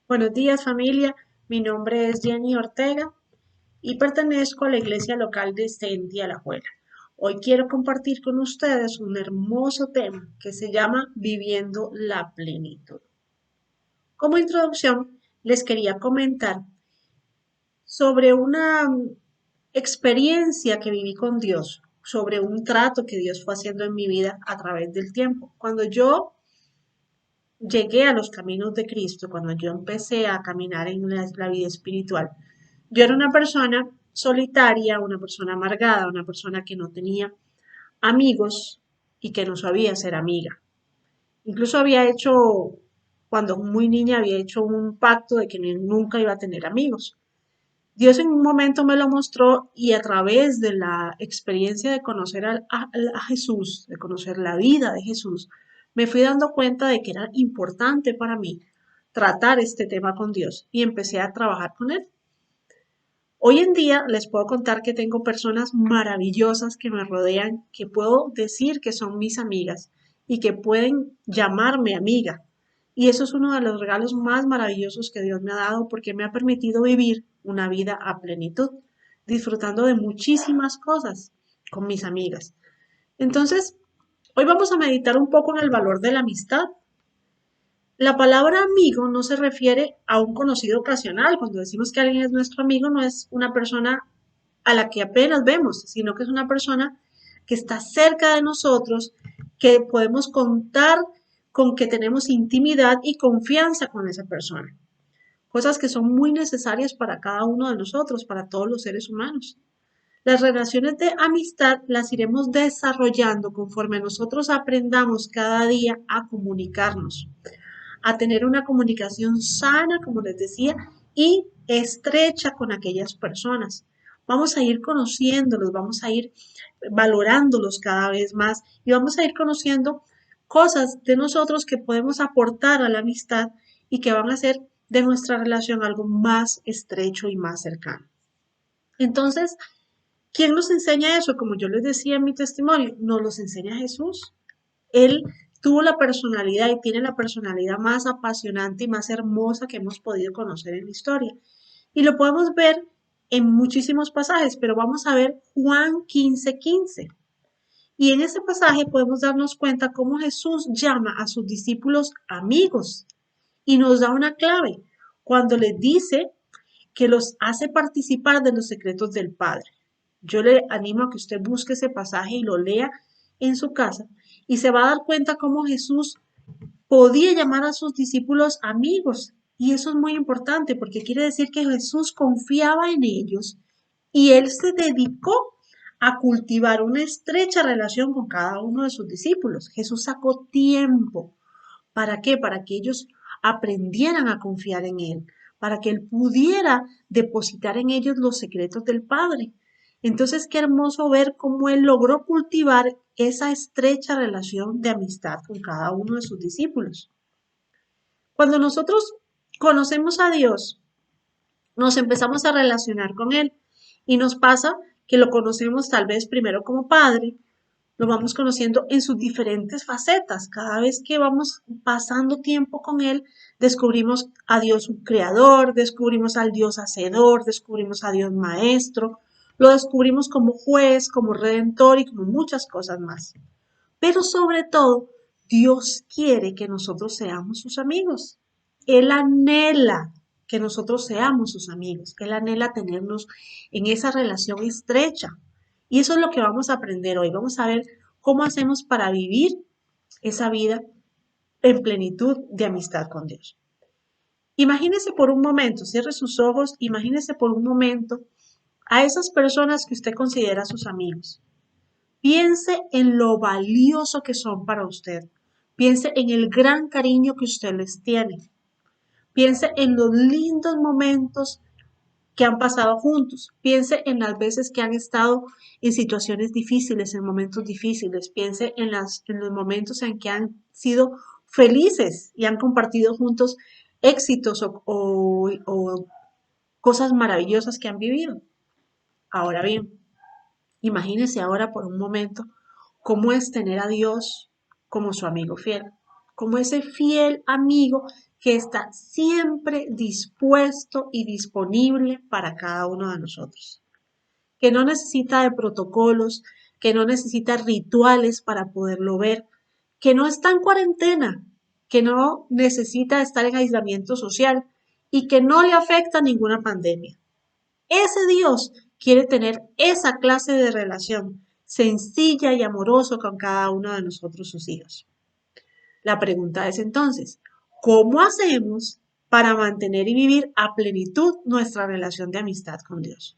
Buenos días familia, mi nombre es Jenny Ortega y pertenezco a la iglesia local de Centi Alajuela. Hoy quiero compartir con ustedes un hermoso tema que se llama Viviendo la plenitud. Como introducción, les quería comentar sobre una experiencia que viví con Dios, sobre un trato que Dios fue haciendo en mi vida a través del tiempo. Cuando yo llegué a los caminos de Cristo, cuando yo empecé a caminar en la vida espiritual, yo era una persona solitaria, una persona amargada, una persona que no tenía amigos y que no sabía ser amiga. Incluso había hecho, cuando muy niña, había hecho un pacto de que nunca iba a tener amigos. Dios en un momento me lo mostró y a través de la experiencia de conocer a Jesús, de conocer la vida de Jesús, me fui dando cuenta de que era importante para mí tratar este tema con Dios y empecé a trabajar con él. Hoy en día les puedo contar que tengo personas maravillosas que me rodean, que puedo decir que son mis amigas y que pueden llamarme amiga. Y eso es uno de los regalos más maravillosos que Dios me ha dado porque me ha permitido vivir una vida a plenitud, disfrutando de muchísimas cosas con mis amigas. Entonces, hoy vamos a meditar un poco en el valor de la amistad. La palabra amigo no se refiere a un conocido ocasional. Cuando decimos que alguien es nuestro amigo, no es una persona a la que apenas vemos, sino que es una persona que está cerca de nosotros, que podemos contar con que tenemos intimidad y confianza con esa persona. Cosas que son muy necesarias para cada uno de nosotros, para todos los seres humanos. Las relaciones de amistad las iremos desarrollando conforme nosotros aprendamos cada día a comunicarnos, a tener una comunicación sana, como les decía, y estrecha con aquellas personas. Vamos a ir conociéndolos, vamos a ir valorándolos cada vez más y vamos a ir conociendo cosas de nosotros que podemos aportar a la amistad y que van a hacer de nuestra relación algo más estrecho y más cercano. Entonces, ¿quién nos enseña eso? Como yo les decía en mi testimonio, nos los enseña Jesús. Él tuvo la personalidad y tiene la personalidad más apasionante y más hermosa que hemos podido conocer en la historia. Y lo podemos ver en muchísimos pasajes, pero vamos a ver Juan 15:15. Y en ese pasaje podemos darnos cuenta cómo Jesús llama a sus discípulos amigos y nos da una clave cuando les dice que los hace participar de los secretos del Padre. Yo le animo a que usted busque ese pasaje y lo lea en su casa y se va a dar cuenta cómo Jesús podía llamar a sus discípulos amigos. Y eso es muy importante porque quiere decir que Jesús confiaba en ellos y él se dedicó a cultivar una estrecha relación con cada uno de sus discípulos. Jesús sacó tiempo. ¿Para qué? Para que ellos aprendieran a confiar en él, para que él pudiera depositar en ellos los secretos del Padre. Entonces, qué hermoso ver cómo él logró cultivar esa estrecha relación de amistad con cada uno de sus discípulos. Cuando nosotros conocemos a Dios, nos empezamos a relacionar con Él y nos pasa que lo conocemos tal vez primero como Padre, lo vamos conociendo en sus diferentes facetas. Cada vez que vamos pasando tiempo con Él, descubrimos a Dios un creador, descubrimos al Dios hacedor, descubrimos a Dios maestro, lo descubrimos como juez, como redentor y como muchas cosas más. Pero sobre todo, Dios quiere que nosotros seamos sus amigos. Él anhela que nosotros seamos sus amigos. Él anhela tenernos en esa relación estrecha. Y eso es lo que vamos a aprender hoy. Vamos a ver cómo hacemos para vivir esa vida en plenitud de amistad con Dios. Imagínese por un momento, cierre sus ojos, imagínese por un momento a esas personas que usted considera sus amigos. Piense en lo valioso que son para usted. Piense en el gran cariño que usted les tiene. Piense en los lindos momentos que han pasado juntos. Piense en las veces que han estado en situaciones difíciles, en momentos difíciles. Piense en los momentos en que han sido felices y han compartido juntos éxitos o cosas maravillosas que han vivido. Ahora bien, imagínese ahora por un momento cómo es tener a Dios como su amigo fiel, como ese fiel amigo que está siempre dispuesto y disponible para cada uno de nosotros, que no necesita de protocolos, que no necesita rituales para poderlo ver, que no está en cuarentena, que no necesita estar en aislamiento social y que no le afecta ninguna pandemia. Ese Dios quiere tener esa clase de relación sencilla y amorosa con cada uno de nosotros, sus hijos. La pregunta es entonces, ¿cómo hacemos para mantener y vivir a plenitud nuestra relación de amistad con Dios?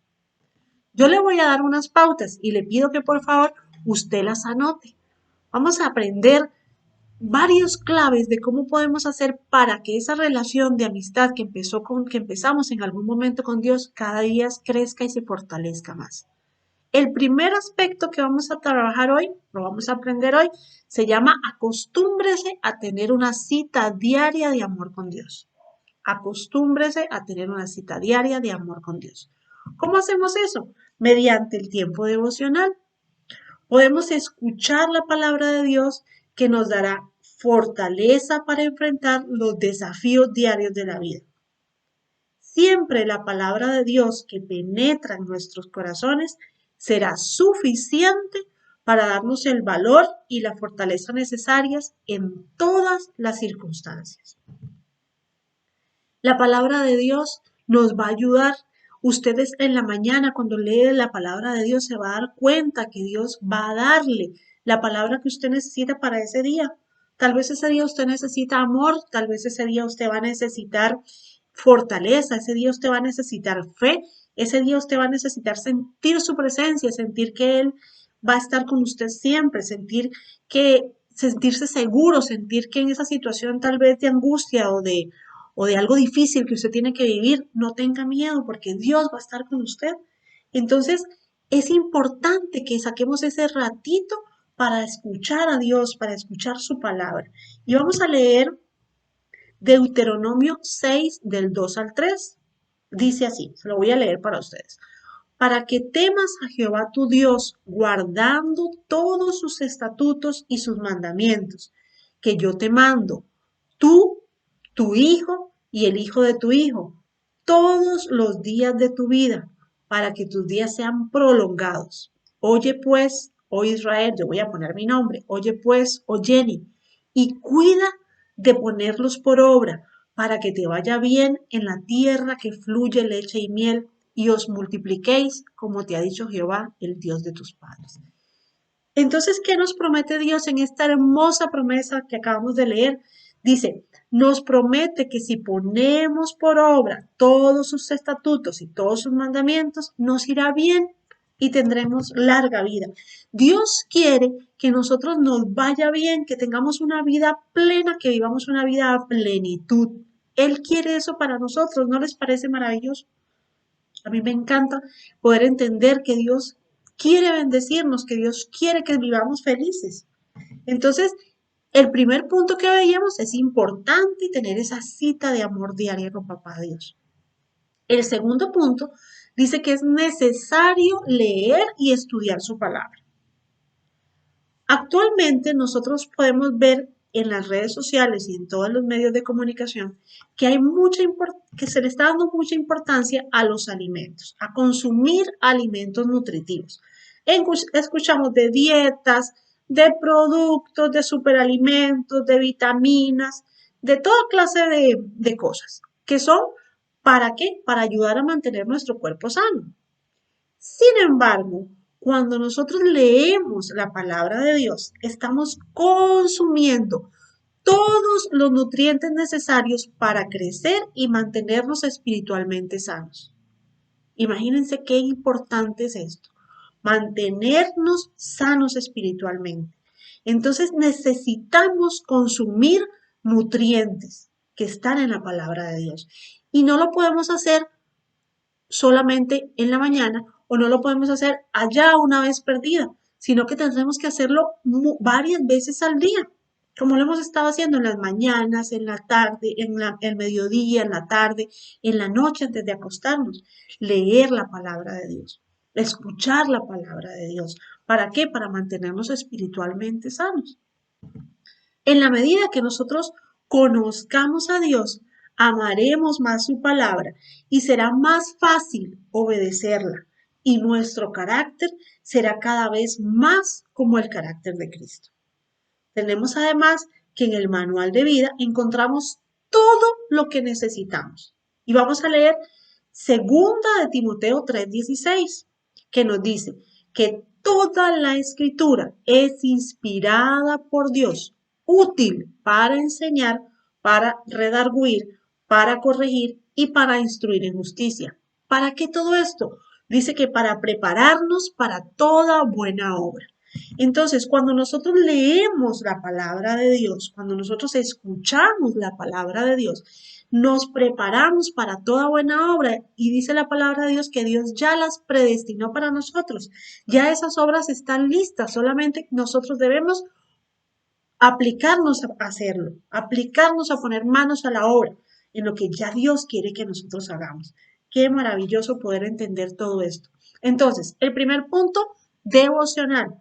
Yo le voy a dar unas pautas y le pido que por favor usted las anote. Vamos a aprender varios claves de cómo podemos hacer para que esa relación de amistad que empezamos en algún momento con Dios cada día crezca y se fortalezca más. El primer aspecto que vamos a trabajar hoy, lo vamos a aprender hoy, se llama acostúmbrese a tener una cita diaria de amor con Dios. Acostúmbrese a tener una cita diaria de amor con Dios. ¿Cómo hacemos eso? Mediante el tiempo devocional. Podemos escuchar la palabra de Dios que nos dará fortaleza para enfrentar los desafíos diarios de la vida. Siempre la palabra de Dios que penetra en nuestros corazones será suficiente para darnos el valor y la fortaleza necesarias en todas las circunstancias. La palabra de Dios nos va a ayudar. Ustedes en la mañana cuando leen la palabra de Dios se va a dar cuenta que Dios va a darle la palabra que usted necesita para ese día. Tal vez ese día usted necesita amor, tal vez ese día usted va a necesitar fortaleza, ese día usted va a necesitar fe, ese día usted va a necesitar sentir su presencia, sentir que Él va a estar con usted siempre, sentirse seguro, sentir que en esa situación tal vez de angustia o de algo difícil que usted tiene que vivir, no tenga miedo porque Dios va a estar con usted. Entonces, es importante que saquemos ese ratito para escuchar a Dios, para escuchar su palabra. Y vamos a leer Deuteronomio 6 del 2 al 3. Dice así, se lo voy a leer para ustedes. Para que temas a Jehová tu Dios, guardando todos sus estatutos y sus mandamientos, que yo te mando, tú, tu hijo y el hijo de tu hijo, todos los días de tu vida, para que tus días sean prolongados. Oye pues, oh Israel, yo voy a poner mi nombre, oye pues, oh Jenny, y cuida de ponerlos por obra, para que te vaya bien en la tierra que fluye leche y miel, y os multipliquéis, como te ha dicho Jehová, el Dios de tus padres. Entonces, ¿qué nos promete Dios en esta hermosa promesa que acabamos de leer? Dice, nos promete que si ponemos por obra todos sus estatutos y todos sus mandamientos, nos irá bien y tendremos larga vida. Dios quiere que nosotros nos vaya bien, que tengamos una vida plena, que vivamos una vida a plenitud. Él quiere eso para nosotros, ¿no les parece maravilloso? A mí me encanta poder entender que Dios quiere bendecirnos, que Dios quiere que vivamos felices. Entonces, el primer punto que veíamos es importante tener esa cita de amor diaria con Papá Dios. El segundo punto dice que es necesario leer y estudiar su palabra. Actualmente nosotros podemos ver en las redes sociales y en todos los medios de comunicación que que se le está dando mucha importancia a los alimentos, a consumir alimentos nutritivos. Escuchamos de dietas, de productos, de superalimentos, de vitaminas, de toda clase de cosas, que son ¿para qué? Para ayudar a mantener nuestro cuerpo sano. Sin embargo, cuando nosotros leemos la palabra de Dios, estamos consumiendo todos los nutrientes necesarios para crecer y mantenernos espiritualmente sanos. Imagínense qué importante es esto, mantenernos sanos espiritualmente. Entonces necesitamos consumir nutrientes que están en la palabra de Dios. Y no lo podemos hacer solamente en la mañana o no lo podemos hacer allá una vez perdida, sino que tendremos que hacerlo varias veces al día, como lo hemos estado haciendo en las mañanas, en la tarde, el mediodía, en la tarde, en la noche antes de acostarnos. Leer la palabra de Dios, escuchar la palabra de Dios. ¿Para qué? Para mantenernos espiritualmente sanos. En la medida que nosotros conozcamos a Dios, amaremos más su palabra y será más fácil obedecerla. Y nuestro carácter será cada vez más como el carácter de Cristo. Tenemos además que en el manual de vida encontramos todo lo que necesitamos. Y vamos a leer segunda de Timoteo 3:16, que nos dice que toda la escritura es inspirada por Dios, útil para enseñar, para redarguir, para corregir y para instruir en justicia. ¿Para qué todo esto? Dice que para prepararnos para toda buena obra. Entonces, cuando nosotros leemos la palabra de Dios, cuando nosotros escuchamos la palabra de Dios, nos preparamos para toda buena obra y dice la palabra de Dios que Dios ya las predestinó para nosotros. Ya esas obras están listas, solamente nosotros debemos aplicarnos a hacerlo, aplicarnos a poner manos a la obra en lo que ya Dios quiere que nosotros hagamos. Qué maravilloso poder entender todo esto. Entonces, el primer punto, devocional,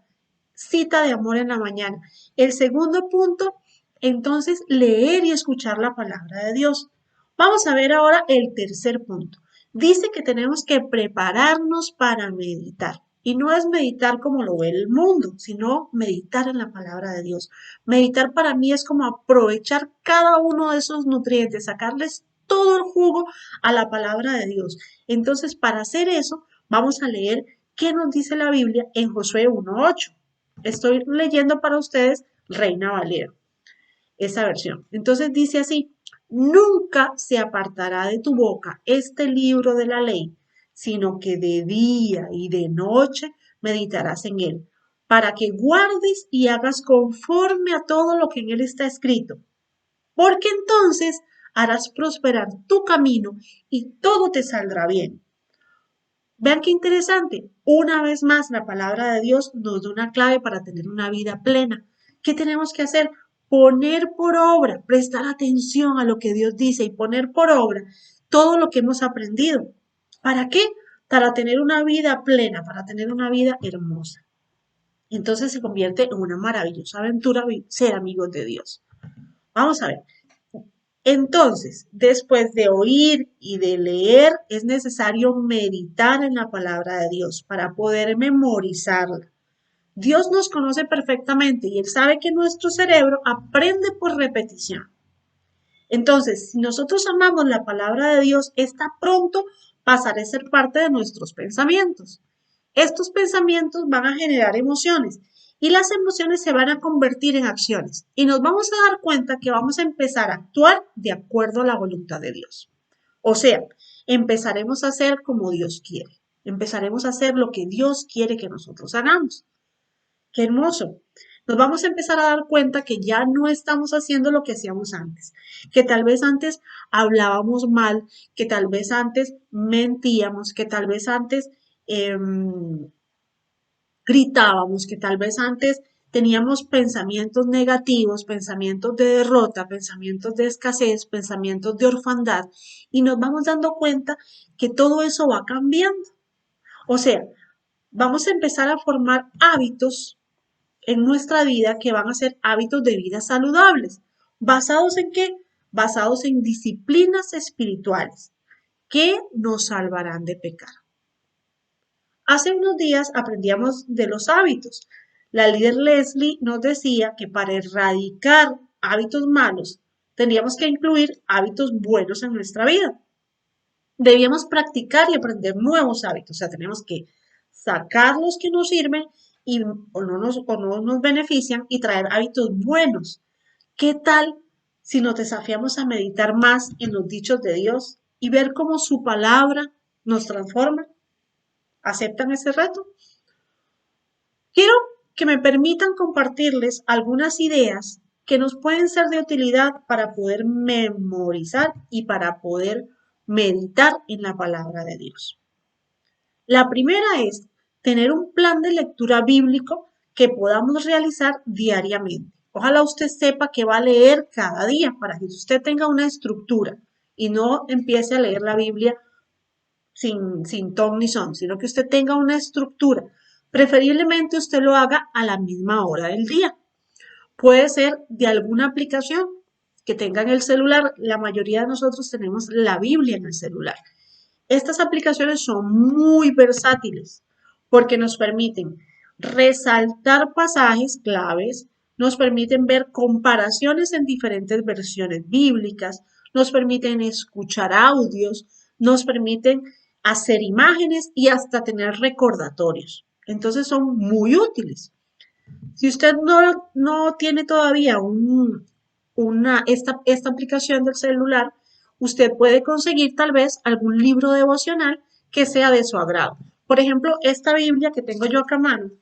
cita de amor en la mañana. El segundo punto, entonces, leer y escuchar la palabra de Dios. Vamos a ver ahora el tercer punto. Dice que tenemos que prepararnos para meditar. Y no es meditar como lo ve el mundo, sino meditar en la palabra de Dios. Meditar para mí es como aprovechar cada uno de esos nutrientes, sacarles todo el jugo a la palabra de Dios. Entonces, para hacer eso, vamos a leer qué nos dice la Biblia en Josué 1:8. Estoy leyendo para ustedes Reina Valera, esa versión. Entonces dice así: nunca se apartará de tu boca este libro de la ley, sino que de día y de noche meditarás en él, para que guardes y hagas conforme a todo lo que en él está escrito, porque entonces harás prosperar tu camino y todo te saldrá bien. Vean qué interesante. Una vez más, la palabra de Dios nos da una clave para tener una vida plena. ¿Qué tenemos que hacer? Poner por obra, prestar atención a lo que Dios dice y poner por obra todo lo que hemos aprendido. ¿Para qué? Para tener una vida plena, para tener una vida hermosa. Entonces se convierte en una maravillosa aventura ser amigos de Dios. Vamos a ver. Entonces, después de oír y de leer, es necesario meditar en la palabra de Dios para poder memorizarla. Dios nos conoce perfectamente y Él sabe que nuestro cerebro aprende por repetición. Entonces, si nosotros amamos la palabra de Dios, está pronto pasará a ser parte de nuestros pensamientos. Estos pensamientos van a generar emociones y las emociones se van a convertir en acciones y nos vamos a dar cuenta que vamos a empezar a actuar de acuerdo a la voluntad de Dios. O sea, empezaremos a hacer como Dios quiere. Empezaremos a hacer lo que Dios quiere que nosotros hagamos. Qué hermoso. Nos vamos a empezar a dar cuenta que ya no estamos haciendo lo que hacíamos antes, que tal vez antes hablábamos mal, que tal vez antes mentíamos, que tal vez antes gritábamos, que tal vez antes teníamos pensamientos negativos, pensamientos de derrota, pensamientos de escasez, pensamientos de orfandad, y nos vamos dando cuenta que todo eso va cambiando. O sea, vamos a empezar a formar hábitos en nuestra vida que van a ser hábitos de vida saludables. ¿Basados en qué? Basados en disciplinas espirituales que nos salvarán de pecar. Hace unos días aprendíamos de los hábitos. La líder Leslie nos decía que para erradicar hábitos malos, tendríamos que incluir hábitos buenos en nuestra vida. Debíamos practicar y aprender nuevos hábitos. O sea, tenemos que sacar los que nos sirven y, o no nos benefician y traer hábitos buenos. ¿Qué tal si nos desafiamos a meditar más en los dichos de Dios y ver cómo su palabra nos transforma? ¿Aceptan ese reto? Quiero que me permitan compartirles algunas ideas que nos pueden ser de utilidad para poder memorizar y para poder meditar en la palabra de Dios. La primera es tener un plan de lectura bíblico que podamos realizar diariamente. Ojalá usted sepa que va a leer cada día para que usted tenga una estructura y no empiece a leer la Biblia sin ton ni son, sino que usted tenga una estructura. Preferiblemente usted lo haga a la misma hora del día. Puede ser de alguna aplicación que tengan el celular, la mayoría de nosotros tenemos la Biblia en el celular. Estas aplicaciones son muy versátiles porque nos permiten resaltar pasajes claves, nos permiten ver comparaciones en diferentes versiones bíblicas, nos permiten escuchar audios, nos permiten hacer imágenes y hasta tener recordatorios. Entonces son muy útiles. Si usted no tiene todavía esta aplicación del celular, usted puede conseguir tal vez algún libro devocional que sea de su agrado. Por ejemplo, esta Biblia que tengo yo acá a mano,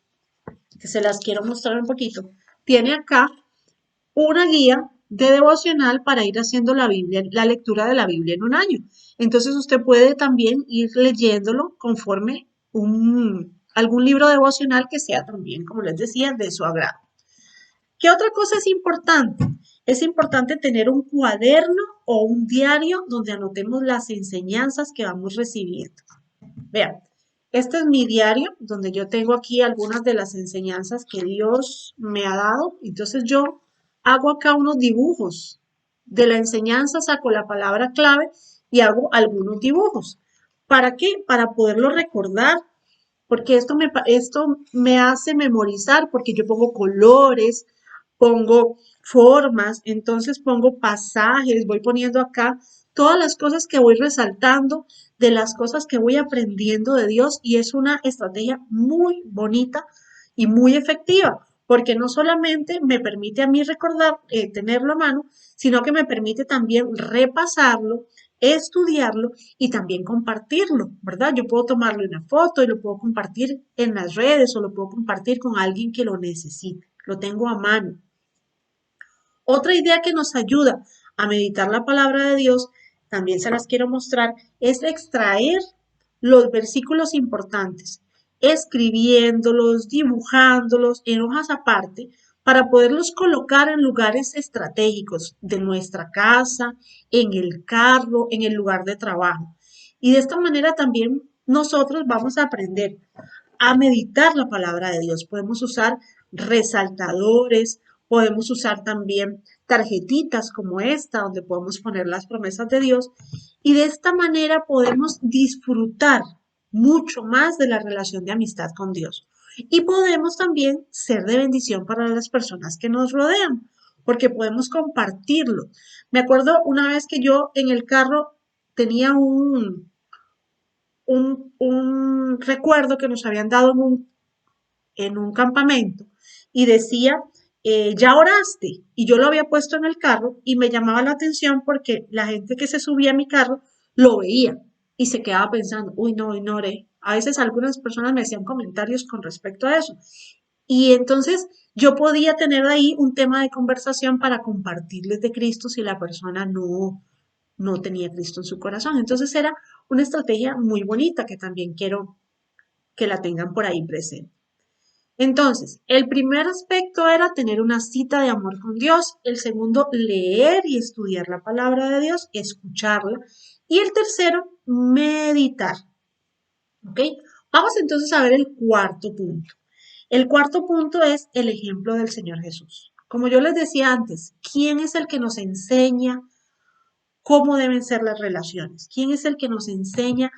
que se las quiero mostrar un poquito, tiene acá una guía de devocional para ir haciendo la Biblia, la lectura de la Biblia en un año. Entonces usted puede también ir leyéndolo conforme algún libro devocional que sea también, como les decía, de su agrado. ¿Qué otra cosa es importante? Es importante tener un cuaderno o un diario donde anotemos las enseñanzas que vamos recibiendo. Vean, este es mi diario donde yo tengo aquí algunas de las enseñanzas que Dios me ha dado. Entonces yo hago acá unos dibujos. De la enseñanza saco la palabra clave y hago algunos dibujos. ¿Para qué? Para poderlo recordar, porque esto me hace memorizar, porque yo pongo colores, pongo formas, entonces pongo pasajes, voy poniendo acá todas las cosas que voy resaltando, de las cosas que voy aprendiendo de Dios, y es una estrategia muy bonita y muy efectiva, porque no solamente me permite a mí recordar, tenerlo a mano, sino que me permite también repasarlo, estudiarlo y también compartirlo, ¿verdad? Yo puedo tomarle una foto y lo puedo compartir en las redes o lo puedo compartir con alguien que lo necesite. Lo tengo a mano. Otra idea que nos ayuda a meditar la palabra de Dios, también se las quiero mostrar, es extraer los versículos importantes, escribiéndolos, dibujándolos en hojas aparte, para poderlos colocar en lugares estratégicos de nuestra casa, en el carro, en el lugar de trabajo. Y de esta manera también nosotros vamos a aprender a meditar la palabra de Dios. Podemos usar resaltadores, podemos usar también tarjetitas como esta, donde podemos poner las promesas de Dios. Y de esta manera podemos disfrutar mucho más de la relación de amistad con Dios. Y podemos también ser de bendición para las personas que nos rodean, porque podemos compartirlo. Me acuerdo una vez que yo en el carro tenía un recuerdo que nos habían dado en un campamento y decía, ya oraste, y yo lo había puesto en el carro y me llamaba la atención porque la gente que se subía a mi carro lo veía y se quedaba pensando, uy, no, hoy no oré. A veces algunas personas me hacían comentarios con respecto a eso. Y entonces yo podía tener ahí un tema de conversación para compartirles de Cristo si la persona no tenía Cristo en su corazón. Entonces era una estrategia muy bonita que también quiero que la tengan por ahí presente. Entonces, el primer aspecto era tener una cita de amor con Dios, el segundo, leer y estudiar la palabra de Dios, escucharla, y el tercero, meditar. ¿Ok? Vamos entonces a ver el cuarto punto. El cuarto punto es el ejemplo del Señor Jesús. Como yo les decía antes, ¿quién es el que nos enseña cómo deben ser las relaciones? ¿Quién es el que nos enseña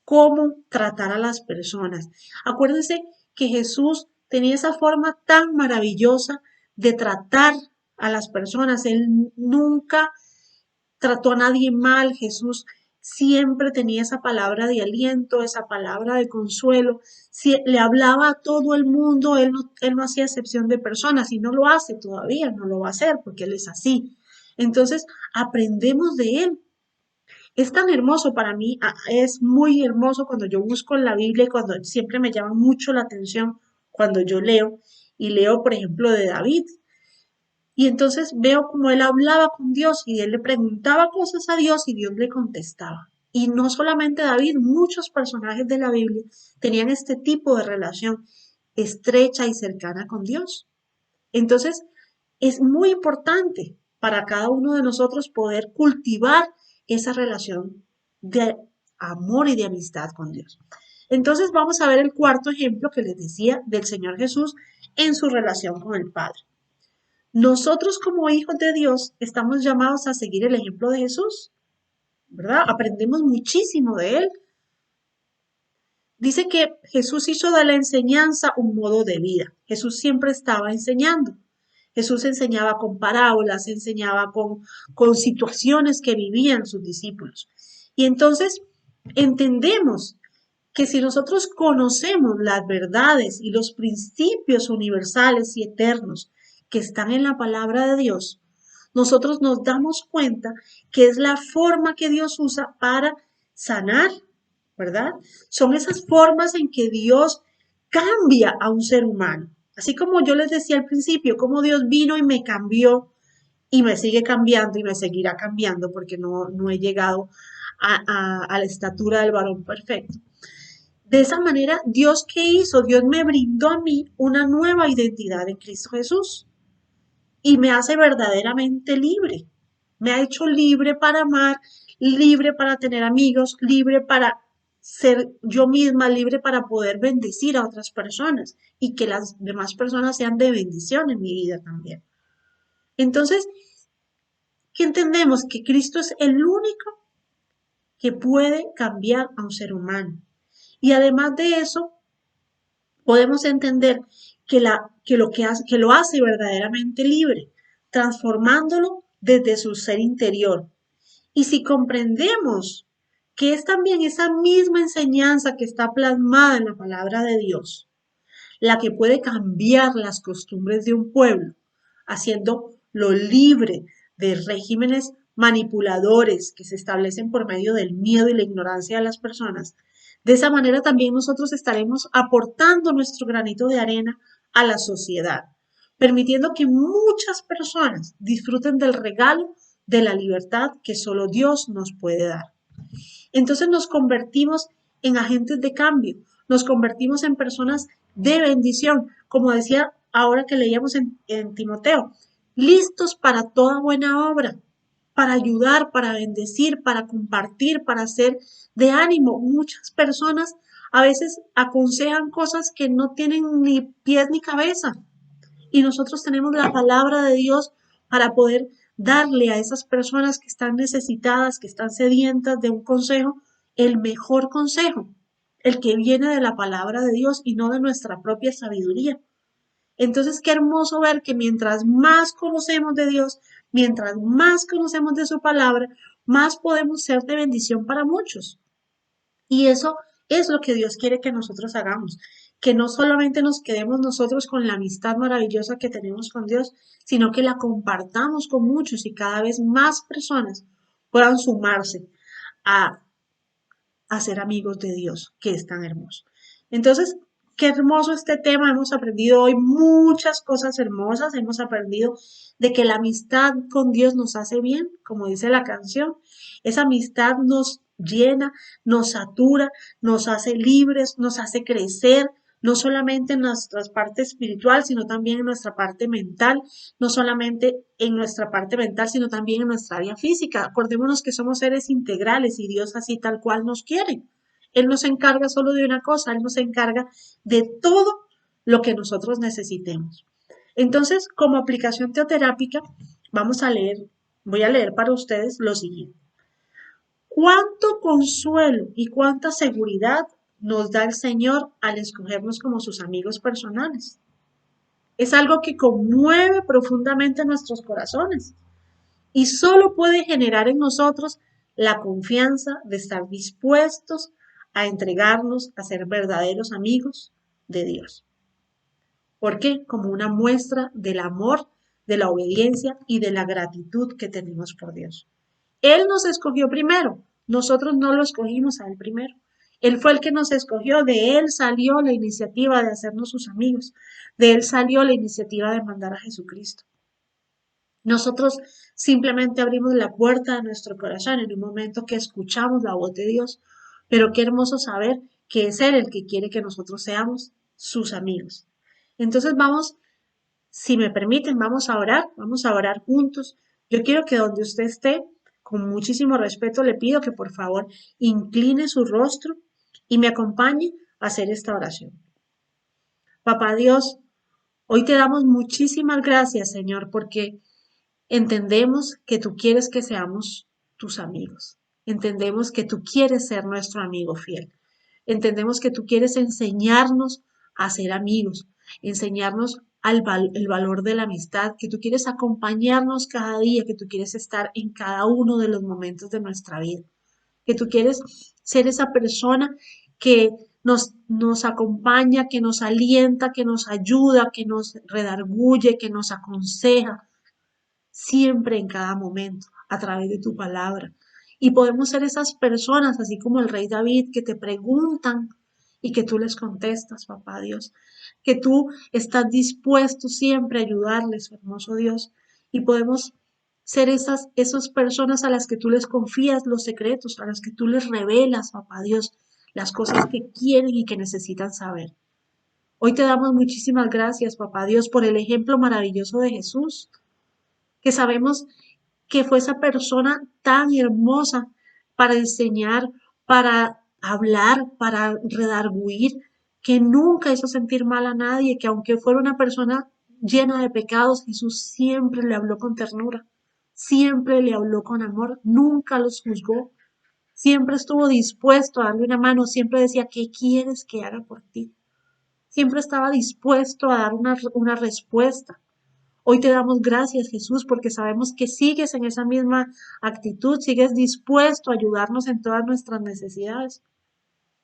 cómo tratar a las personas? Acuérdense que Jesús tenía esa forma tan maravillosa de tratar a las personas. Él nunca trató a nadie mal. Jesús siempre tenía esa palabra de aliento, esa palabra de consuelo. Si le hablaba a todo el mundo, él no hacía excepción de personas, y no lo hace todavía, no lo va a hacer porque Él es así. Entonces, aprendemos de Él. Es tan hermoso para mí, es muy hermoso cuando yo busco en la Biblia y cuando siempre me llama mucho la atención cuando yo leo y leo, por ejemplo, de David. Y entonces veo como él hablaba con Dios y él le preguntaba cosas a Dios y Dios le contestaba. Y no solamente David, muchos personajes de la Biblia tenían este tipo de relación estrecha y cercana con Dios. Entonces, es muy importante para cada uno de nosotros poder cultivar esa relación de amor y de amistad con Dios. Entonces, vamos a ver el cuarto ejemplo que les decía del Señor Jesús en su relación con el Padre. Nosotros como hijos de Dios estamos llamados a seguir el ejemplo de Jesús, ¿verdad? Aprendemos muchísimo de él. Dice que Jesús hizo de la enseñanza un modo de vida. Jesús siempre estaba enseñando. Jesús enseñaba con parábolas, enseñaba con situaciones que vivían sus discípulos. Y entonces entendemos que si nosotros conocemos las verdades y los principios universales y eternos que están en la palabra de Dios, nosotros nos damos cuenta que es la forma que Dios usa para sanar, ¿verdad? Son esas formas en que Dios cambia a un ser humano. Así como yo les decía al principio, como Dios vino y me cambió y me sigue cambiando y me seguirá cambiando porque no he llegado a la estatura del varón perfecto. De esa manera, ¿Dios qué hizo? Dios me brindó a mí una nueva identidad en Cristo Jesús y me hace verdaderamente libre. Me ha hecho libre para amar, libre para tener amigos, libre para ser yo misma, libre para poder bendecir a otras personas y que las demás personas sean de bendición en mi vida también. Entonces, ¿qué entendemos? Que Cristo es el único que puede cambiar a un ser humano. Y además de eso, podemos entender que lo hace verdaderamente libre, transformándolo desde su ser interior. Y si comprendemos que es también esa misma enseñanza que está plasmada en la palabra de Dios, la que puede cambiar las costumbres de un pueblo, haciéndolo libre de regímenes manipuladores que se establecen por medio del miedo y la ignorancia de las personas. De esa manera también nosotros estaremos aportando nuestro granito de arena a la sociedad, permitiendo que muchas personas disfruten del regalo de la libertad que solo Dios nos puede dar. Entonces nos convertimos en agentes de cambio, nos convertimos en personas de bendición, como decía ahora que leíamos en Timoteo, listos para toda buena obra, para ayudar, para bendecir, para compartir, para ser de ánimo. Muchas personas a veces aconsejan cosas que no tienen ni pies ni cabeza y nosotros tenemos la palabra de Dios para poder darle a esas personas que están necesitadas, que están sedientas de un consejo, el mejor consejo, el que viene de la palabra de Dios y no de nuestra propia sabiduría. Entonces, qué hermoso ver que mientras más conocemos de Dios, mientras más conocemos de su palabra, más podemos ser de bendición para muchos. Y eso es lo que Dios quiere que nosotros hagamos, que no solamente nos quedemos nosotros con la amistad maravillosa que tenemos con Dios, sino que la compartamos con muchos y cada vez más personas puedan sumarse a, a ser amigos de Dios, que es tan hermoso. Entonces, qué hermoso este tema. Hemos aprendido hoy muchas cosas hermosas. Hemos aprendido de que la amistad con Dios nos hace bien, como dice la canción. Esa amistad nos llena, nos satura, nos hace libres, nos hace crecer, no solamente en nuestra parte espiritual, sino también en nuestra parte mental, no solamente en nuestra parte mental, sino también en nuestra área física. Acordémonos que somos seres integrales y Dios así tal cual nos quiere. Él no se encarga solo de una cosa, Él nos encarga de todo lo que nosotros necesitemos. Entonces, como aplicación teoterápica, voy a leer para ustedes lo siguiente. ¿Cuánto consuelo y cuánta seguridad nos da el Señor al escogernos como sus amigos personales? Es algo que conmueve profundamente nuestros corazones y solo puede generar en nosotros la confianza de estar dispuestos a entregarnos a ser verdaderos amigos de Dios. ¿Por qué? Como una muestra del amor, de la obediencia y de la gratitud que tenemos por Dios. Él nos escogió primero, nosotros no lo escogimos a Él primero. Él fue el que nos escogió, de Él salió la iniciativa de hacernos sus amigos, de Él salió la iniciativa de mandar a Jesucristo. Nosotros simplemente abrimos la puerta de nuestro corazón en un momento que escuchamos la voz de Dios, pero qué hermoso saber que es Él el que quiere que nosotros seamos sus amigos. Entonces vamos, si me permiten, vamos a orar juntos. Yo quiero que donde usted esté, con muchísimo respeto, le pido que por favor incline su rostro y me acompañe a hacer esta oración. Papá Dios, Hoy te damos muchísimas gracias, Señor, porque entendemos que tú quieres que seamos tus amigos. Entendemos que tú quieres ser nuestro amigo fiel. Entendemos que tú quieres enseñarnos a ser amigos, enseñarnos el valor de la amistad, que tú quieres acompañarnos cada día, que tú quieres estar en cada uno de los momentos de nuestra vida, que tú quieres ser esa persona que nos acompaña, que nos alienta, que nos ayuda, que nos redarguye, que nos aconseja, siempre en cada momento, a través de tu palabra. Y podemos ser esas personas, así como el rey David, que te preguntan y que tú les contestas, papá Dios, que tú estás dispuesto siempre a ayudarles, hermoso Dios, y podemos ser esas personas a las que tú les confías los secretos, a las que tú les revelas, papá Dios, las cosas que quieren y que necesitan saber. Hoy te damos muchísimas gracias, papá Dios, por el ejemplo maravilloso de Jesús, que sabemos que fue esa persona tan hermosa para enseñar, para hablar, para redarguir, que nunca hizo sentir mal a nadie, que aunque fuera una persona llena de pecados, Jesús siempre le habló con ternura, siempre le habló con amor, nunca los juzgó, siempre estuvo dispuesto a darle una mano, siempre decía, ¿qué quieres que haga por ti? Siempre estaba dispuesto a dar una respuesta. Hoy te damos gracias, Jesús, porque sabemos que sigues en esa misma actitud, sigues dispuesto a ayudarnos en todas nuestras necesidades.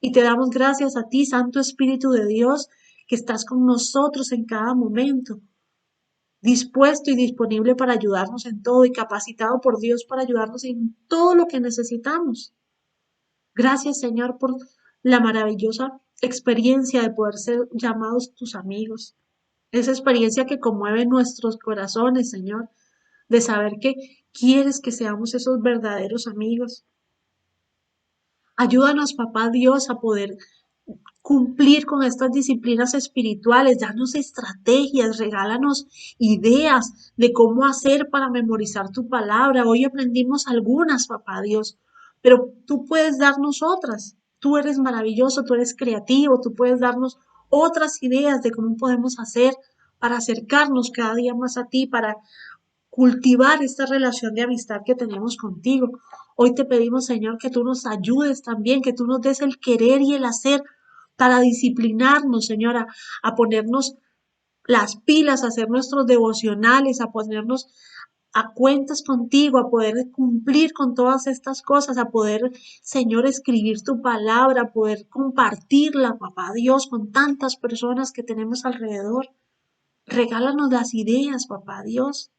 Y te damos gracias a ti, Santo Espíritu de Dios, que estás con nosotros en cada momento, dispuesto y disponible para ayudarnos en todo y capacitado por Dios para ayudarnos en todo lo que necesitamos. Gracias, Señor, por la maravillosa experiencia de poder ser llamados tus amigos. Esa experiencia que conmueve nuestros corazones, Señor, de saber que quieres que seamos esos verdaderos amigos. Ayúdanos, papá Dios, a poder cumplir con estas disciplinas espirituales, danos estrategias, regálanos ideas de cómo hacer para memorizar tu palabra. Hoy aprendimos algunas, papá Dios, pero tú puedes darnos otras. Tú eres maravilloso, tú eres creativo, tú puedes darnos otras ideas de cómo podemos hacer para acercarnos cada día más a ti, para cultivar esta relación de amistad que tenemos contigo. Hoy te pedimos, Señor, que tú nos ayudes también, que tú nos des el querer y el hacer para disciplinarnos, Señora, a ponernos las pilas, a hacer nuestros devocionales, a ponernos a cuentas contigo, a poder cumplir con todas estas cosas, a poder, Señor, escribir tu palabra, a poder compartirla, papá Dios, con tantas personas que tenemos alrededor. Regálanos las ideas, papá Dios,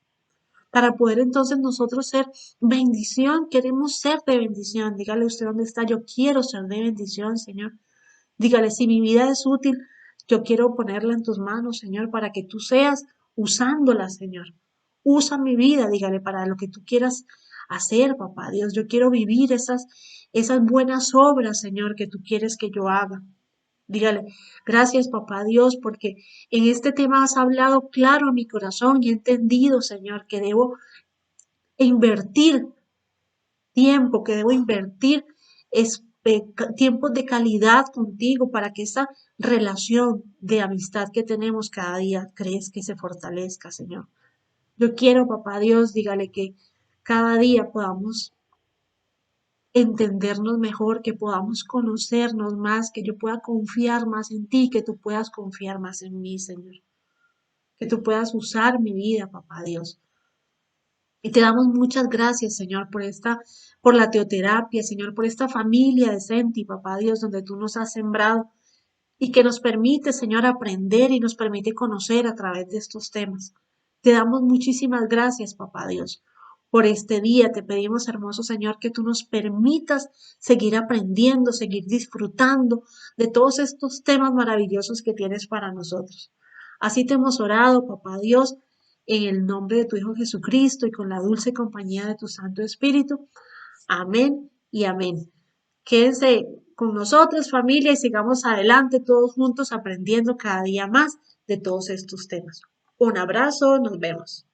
para poder entonces nosotros ser bendición. Queremos ser de bendición. Dígale usted dónde está. Yo quiero ser de bendición, Señor. Dígale, si mi vida es útil, yo quiero ponerla en tus manos, Señor, para que tú seas usándola, Señor. Usa mi vida, dígale, para lo que tú quieras hacer, papá Dios. Yo quiero vivir esas buenas obras, Señor, que tú quieres que yo haga. Dígale, gracias, papá Dios, porque en este tema has hablado claro a mi corazón y he entendido, Señor, que debo invertir tiempo, que debo invertir tiempos de calidad contigo para que esa relación de amistad que tenemos cada día crezca y se fortalezca, Señor. Yo quiero, papá Dios, dígale que cada día podamos entendernos mejor, que podamos conocernos más, que yo pueda confiar más en ti, que tú puedas confiar más en mí, Señor. Que tú puedas usar mi vida, papá Dios. Y te damos muchas gracias, Señor, por la teoterapia, Señor, por esta familia decente, y papá Dios, donde tú nos has sembrado y que nos permite, Señor, aprender y nos permite conocer a través de estos temas. Te damos muchísimas gracias, papá Dios, por este día. Te pedimos, hermoso Señor, que tú nos permitas seguir aprendiendo, seguir disfrutando de todos estos temas maravillosos que tienes para nosotros. Así te hemos orado, papá Dios, en el nombre de tu Hijo Jesucristo y con la dulce compañía de tu Santo Espíritu. Amén y amén. Quédense con nosotros, familia, y sigamos adelante todos juntos aprendiendo cada día más de todos estos temas. Un abrazo, nos vemos.